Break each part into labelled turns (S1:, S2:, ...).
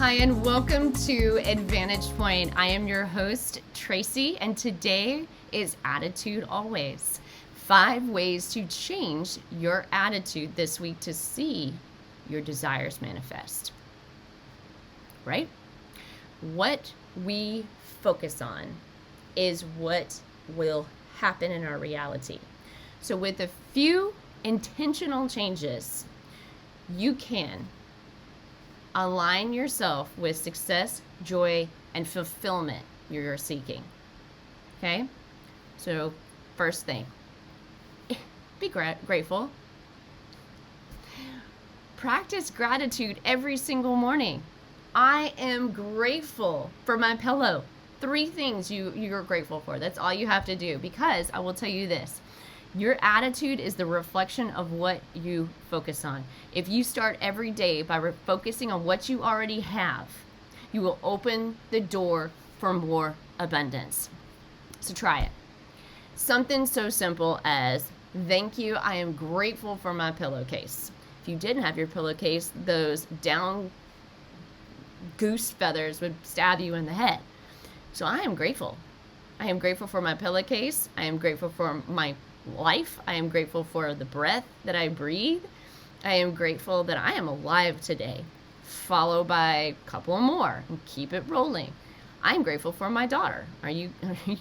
S1: Hi, and welcome to Advantage Point. I am your host, Tracy, and today is Attitude Always. 5 ways to change your attitude this week to see your desires manifest. Right? What we focus on is what will happen in our reality. So with a few intentional changes, you can align yourself with success, joy, and fulfillment you're seeking. Okay? So, first thing, be grateful. Practice gratitude every single morning. I am grateful for my pillow. 3 things you're grateful for. That's all you have to do, because I will tell you this. Your attitude is the reflection of what you focus on. If you start every day by focusing on what you already have, you will open the door for more abundance. So try it. Something so simple as, thank you, I am grateful for my pillowcase. If you didn't have your pillowcase, those down goose feathers would stab you in the head. So I am grateful. I am grateful for my pillowcase. I am grateful for my life. I am grateful for the breath that I breathe. I am grateful that I am alive today, followed by a couple more, and keep it rolling. I'm grateful for my daughter. Are you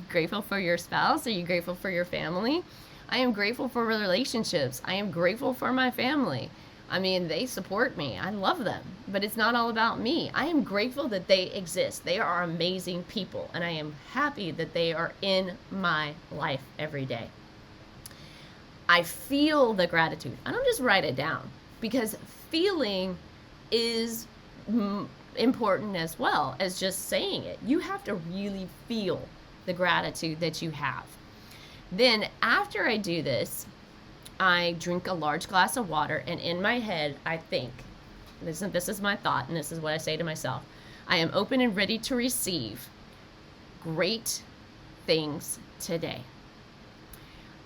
S1: grateful for your spouse? Are you grateful for your family? I am grateful for relationships. I am grateful for my family. I mean, they support me. I love them, but it's not all about me. I am grateful that they exist. They are amazing people, and I am happy that they are in my life every day. I feel the gratitude. I don't just write it down, because feeling is important as well as just saying it. You have to really feel the gratitude that you have. Then after I do this, I drink a large glass of water, and in my head, I think, this is my thought, and this is what I say to myself. I am open and ready to receive great things today.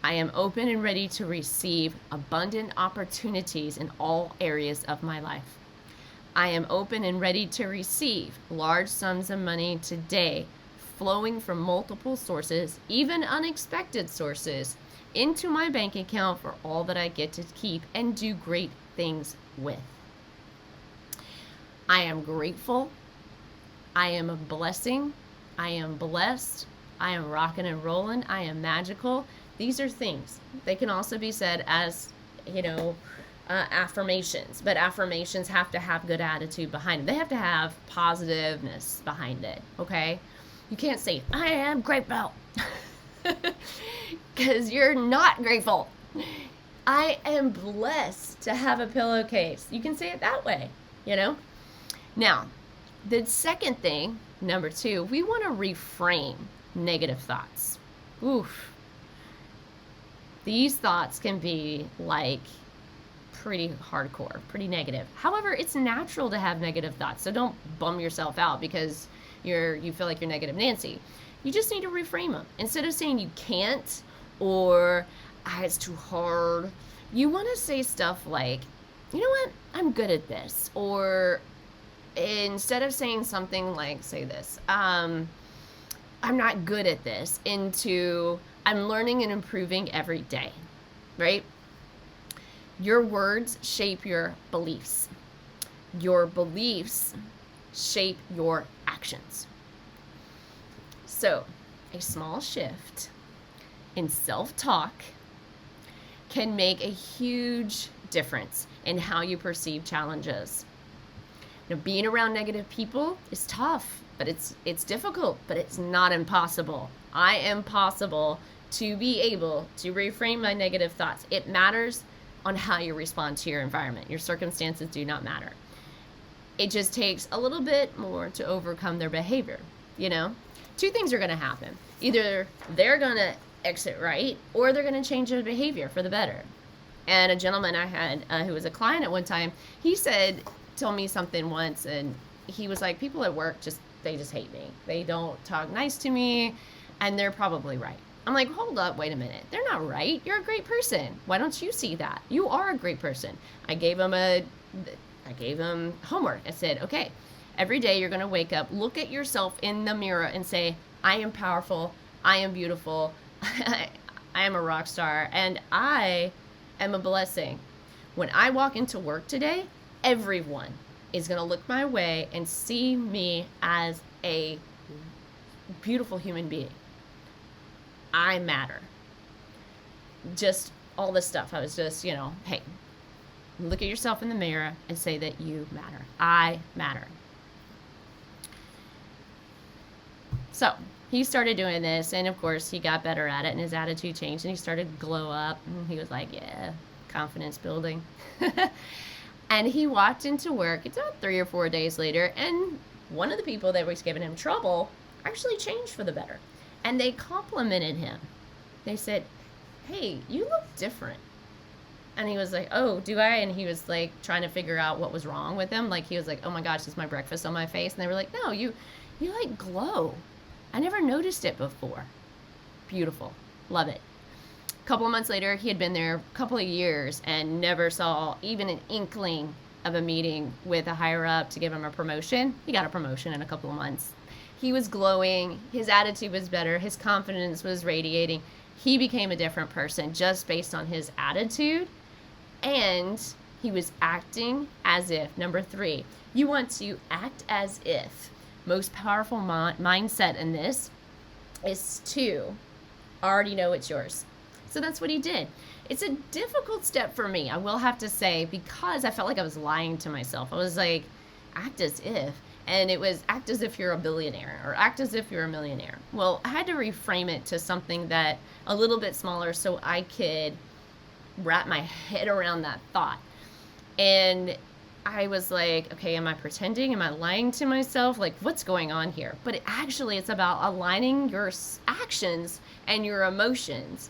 S1: I am open and ready to receive abundant opportunities in all areas of my life. I am open and ready to receive large sums of money today, flowing from multiple sources, even unexpected sources, into my bank account for all that I get to keep and do great things with. I am grateful. I am a blessing. I am blessed. I am rocking and rolling. I am magical. These are things. They can also be said as, affirmations, but affirmations have to have good attitude behind them. They have to have positiveness behind it, okay? You can't say, I am grateful, because you're not grateful. I am blessed to have a pillowcase. You can say it that way, Now, the second thing, number 2, we want to reframe negative thoughts. Oof. These thoughts can be pretty hardcore, pretty negative. However, it's natural to have negative thoughts. So don't bum yourself out because you feel like you're negative Nancy. You just need to reframe them. Instead of saying you can't or it's too hard, you want to say stuff like, you know what, I'm good at this. Or instead of saying something like, say this, I'm not good at this, into I'm learning and improving every day, right? Your words shape your beliefs. Your beliefs shape your actions. So, a small shift in self-talk can make a huge difference in how you perceive challenges. Being around negative people is tough, but it's difficult, but it's not impossible. I am possible to be able to reframe my negative thoughts. It matters on how you respond to your environment. Your circumstances do not matter. It just takes a little bit more to overcome their behavior, 2 things are going to happen. Either they're going to exit right, or they're going to change their behavior for the better. And a gentleman I had who was a client at one time, he told me something once, and he was like, people at work they just hate me. They don't talk nice to me, and they're probably right. I'm like, hold up, wait a minute. They're not right. You're a great person. Why don't you see that? You are a great person. I gave him homework. I said, okay, Every day you're going to wake up, look at yourself in the mirror and say, I am powerful, I am beautiful, I am a rock star, and I am a blessing. When I walk into work today, everyone is going to look my way and see me as a beautiful human being. I matter. Just all this stuff. I was just, hey, look at yourself in the mirror and say that you matter. I matter. So he started doing this, and of course he got better at it, and his attitude changed, and he started to glow up, and he was like, yeah, confidence building. And he walked into work, it's about 3 or 4 days later, and one of the people that was giving him trouble actually changed for the better. And they complimented him. They said, hey, you look different. And he was like, oh, do I? And he was like trying to figure out what was wrong with him. Like he was like, oh my gosh, is my breakfast on my face? And they were like, no, you like glow. I never noticed it before. Beautiful. Love it. A couple of months later, he had been there a couple of years and never saw even an inkling of a meeting with a higher up to give him a promotion. He got a promotion in a couple of months. He was glowing. His attitude was better. His confidence was radiating. He became a different person just based on his attitude. And he was acting as if. Number 3, you want to act as if. Most powerful mindset in this is to already know it's yours. So that's what he did. It's a difficult step for me, I will have to say, because I felt like I was lying to myself. I was like, act as if. And it was act as if you're a billionaire or act as if you're a millionaire. Well, I had to reframe it to something that a little bit smaller so I could wrap my head around that thought. And I was like, okay, am I pretending? Am I lying to myself? Like, what's going on here? But it's about aligning your actions and your emotions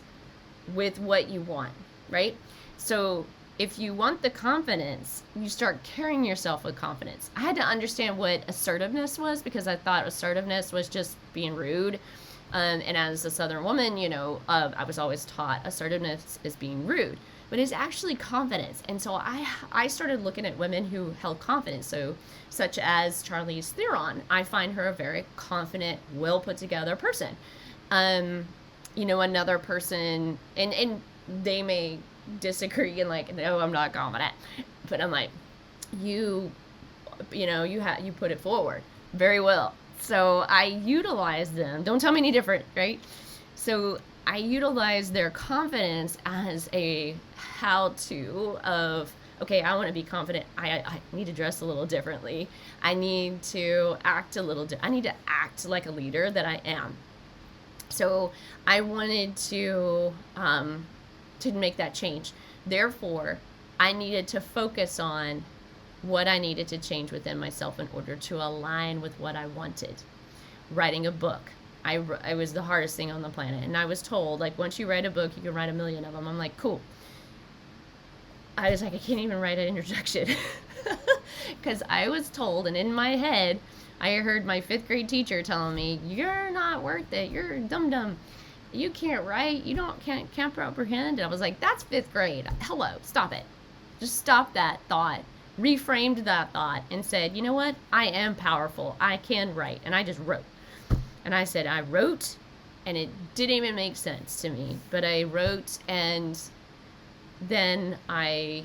S1: with what you want, right? So if you want the confidence, you start carrying yourself with confidence. I had to understand what assertiveness was because I thought assertiveness was just being rude. And as a Southern woman, I was always taught assertiveness is being rude, but it's actually confidence. And so I started looking at women who held confidence. So such as Charlize Theron, I find her a very confident, well put together person. Another person, and they may disagree and like, no, I'm not confident, but I'm like, you put it forward very well. So I utilize them. Don't tell me any different, right? So I utilize their confidence as a how-to of, okay, I want to be confident. I need to dress a little differently. I need to act I need to act like a leader that I am. So I wanted to make that change. Therefore, I needed to focus on what I needed to change within myself in order to align with what I wanted. Writing a book. It was the hardest thing on the planet. And I was told, like, once you write a book, you can write 1 million of them. I'm like, cool. I was like, I can't even write an introduction. Because I was told, and in my head, I heard my 5th grade teacher telling me, you're not worth it. You're dumb. You can't write. You can't comprehend. And I was like, that's 5th grade. Hello, stop it. Just stop that thought. Reframed that thought and said, you know what? I am powerful. I can write. And I just wrote. And I said, I wrote, and it didn't even make sense to me. But I wrote, and then I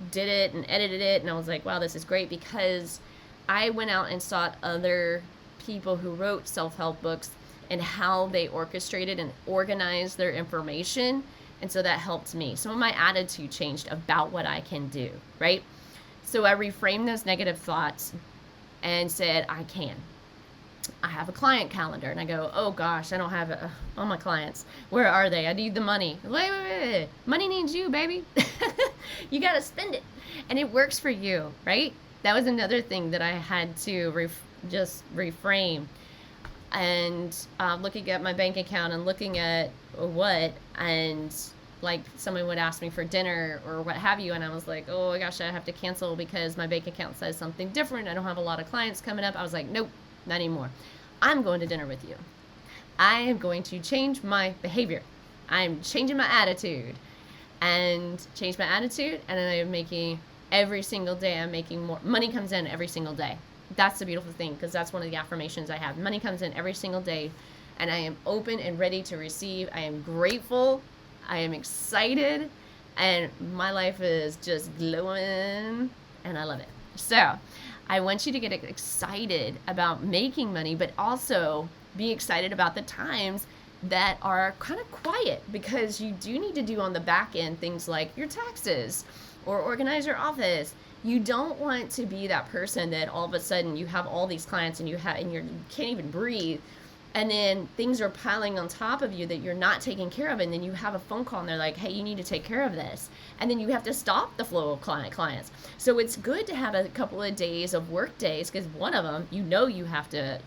S1: did it and edited it. And I was like, wow, this is great, because I went out and sought other people who wrote self-help books and how they orchestrated and organized their information. And so that helped me. Some of my attitude changed about what I can do, right? So I reframed those negative thoughts and said, I can. I have a client calendar, and I go, oh gosh, I don't have all my clients. Where are they? I need the money. Wait. Money needs you, baby. You got to spend it. And it works for you, right? That was another thing that I had to just reframe. And looking at my bank account and looking at and like someone would ask me for dinner or what have you, and I was like, oh gosh, I have to cancel because my bank account says something different. I don't have a lot of clients coming up. I was like, nope, not anymore. I'm going to dinner with you. I am going to change my behavior. I'm changing my attitude. And I'm making every single day, I'm making more. Money comes in every single day. That's the beautiful thing, because that's one of the affirmations I have. Money comes in every single day, and I am open and ready to receive. I am grateful. I am excited, and my life is just glowing, and I love it. So I want you to get excited about making money, but also be excited about the times that are kind of quiet, because you do need to do on the back end things like your taxes or organize your office. You don't want to be that person that all of a sudden you have all these clients and you can't even breathe, and then things are piling on top of you that you're not taking care of, and then you have a phone call and they're like, hey, you need to take care of this, and then you have to stop the flow of clients. So it's good to have a couple of days of work days, because one of them, you have to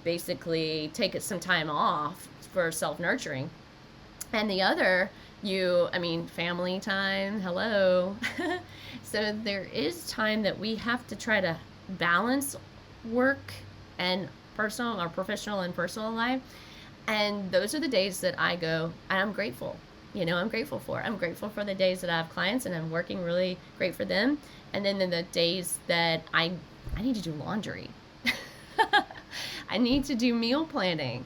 S1: basically take some time off for self-nurturing, and the other, family time, hello. So there is time that we have to try to balance work and personal, or professional and personal life. And those are the days that I go, and I'm grateful. I'm grateful for. I'm grateful for the days that I have clients and I'm working really great for them. And then the days that I need to do laundry. I need to do meal planning.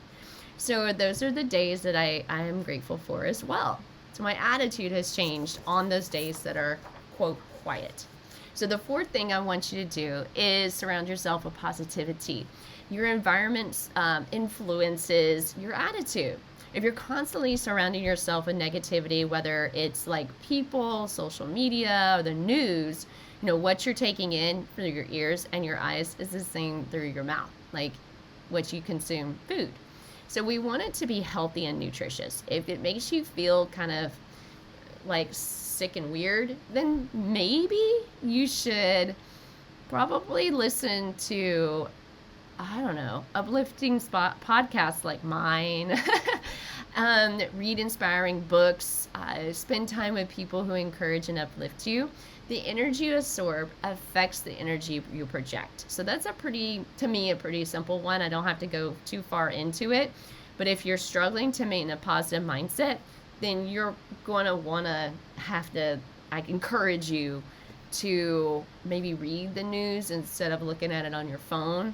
S1: So those are the days that I am grateful for as well. So my attitude has changed on those days that are, quote, quiet. So the fourth thing I want you to do is surround yourself with positivity. Your environment influences your attitude. If you're constantly surrounding yourself with negativity, whether it's like people, social media, or the news, what you're taking in through your ears and your eyes is the same through your mouth, like what you consume food. So we want it to be healthy and nutritious. If it makes you feel kind of like sick and weird, then maybe you should probably listen to, uplifting podcasts like mine, read inspiring books, spend time with people who encourage and uplift you. The energy you absorb affects the energy you project. So that's a pretty simple one. I don't have to go too far into it. But if you're struggling to maintain a positive mindset, then you're going to I encourage you to maybe read the news instead of looking at it on your phone.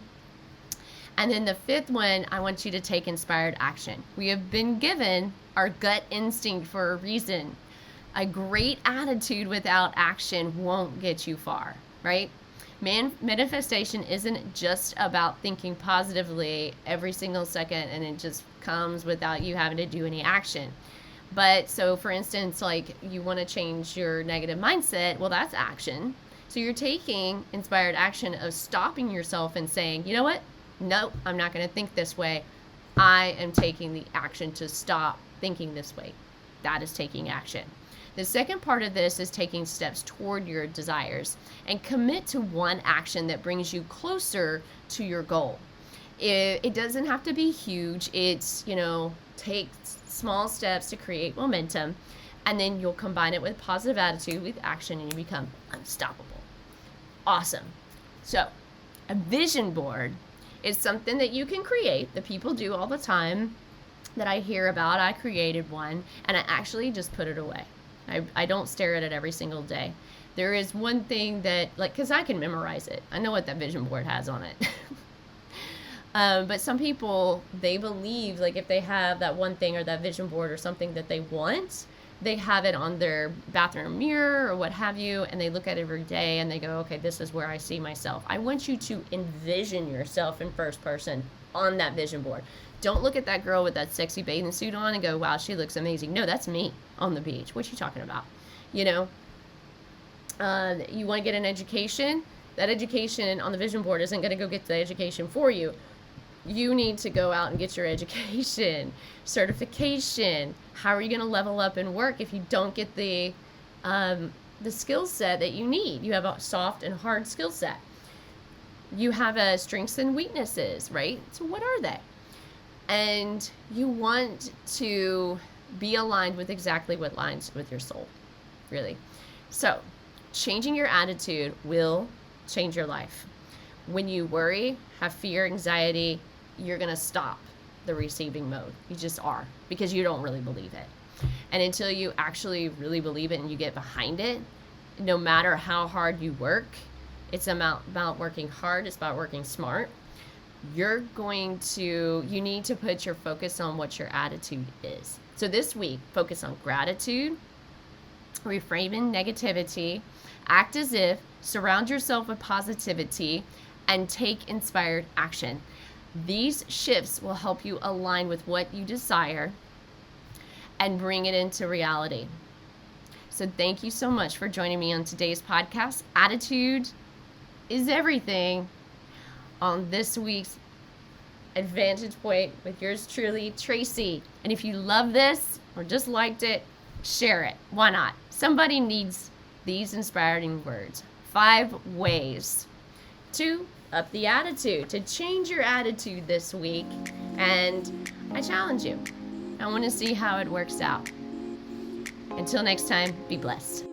S1: And then the fifth one, I want you to take inspired action. We have been given our gut instinct for a reason. A great attitude without action won't get you far, right? Manifestation isn't just about thinking positively every single second and it just comes without you having to do any action. But so for instance, like you want to change your negative mindset, well, that's action. So you're taking inspired action of stopping yourself and saying, you know what? No, I'm not going to think this way. I am taking the action to stop thinking this way. That is taking action. The second part of this is taking steps toward your desires and commit to one action that brings you closer to your goal. It doesn't have to be huge. It's, take small steps to create momentum, and then you'll combine it with positive attitude with action and you become unstoppable. Awesome. So a vision board is something that you can create, that people do all the time that I hear about. I created one and I actually just put it away. I don't stare at it every single day. There is one thing that, because I can memorize it. I know what that vision board has on it. But some people, they believe, if they have that one thing or that vision board or something that they want, they have it on their bathroom mirror or what have you, and they look at it every day and they go, okay, this is where I see myself. I want you to envision yourself in first person on that vision board. Don't look at that girl with that sexy bathing suit on and go, wow, she looks amazing. No, that's me on the beach. What are you talking about? You want to get an education? That education on the vision board isn't going to go get the education for you. You need to go out and get your education, certification. How are you going to level up in work if you don't get the skill set that you need? You have a soft and hard skill set. You have strengths and weaknesses, right? So what are they? And you want to be aligned with exactly what aligns with your soul, really. So changing your attitude will change your life. When you worry, have fear, anxiety, you're going to stop the receiving mode. You just are, because you don't really believe it. And until you actually really believe it and you get behind it, no matter how hard you work, It's about working hard. It's about working smart. You need to put your focus on what your attitude is. So this week, focus on gratitude, reframing negativity, act as if, surround yourself with positivity, and take inspired action. These shifts will help you align with what you desire and bring it into reality. So thank you so much for joining me on today's podcast. Attitude is everything on this week's Advantage Point with yours truly, Tracy. And if you love this or just liked it, share it. Why not? Somebody needs these inspiring words. 5 ways to up the attitude, to change your attitude this week. And I challenge you. I want to see how it works out. Until next time, be blessed.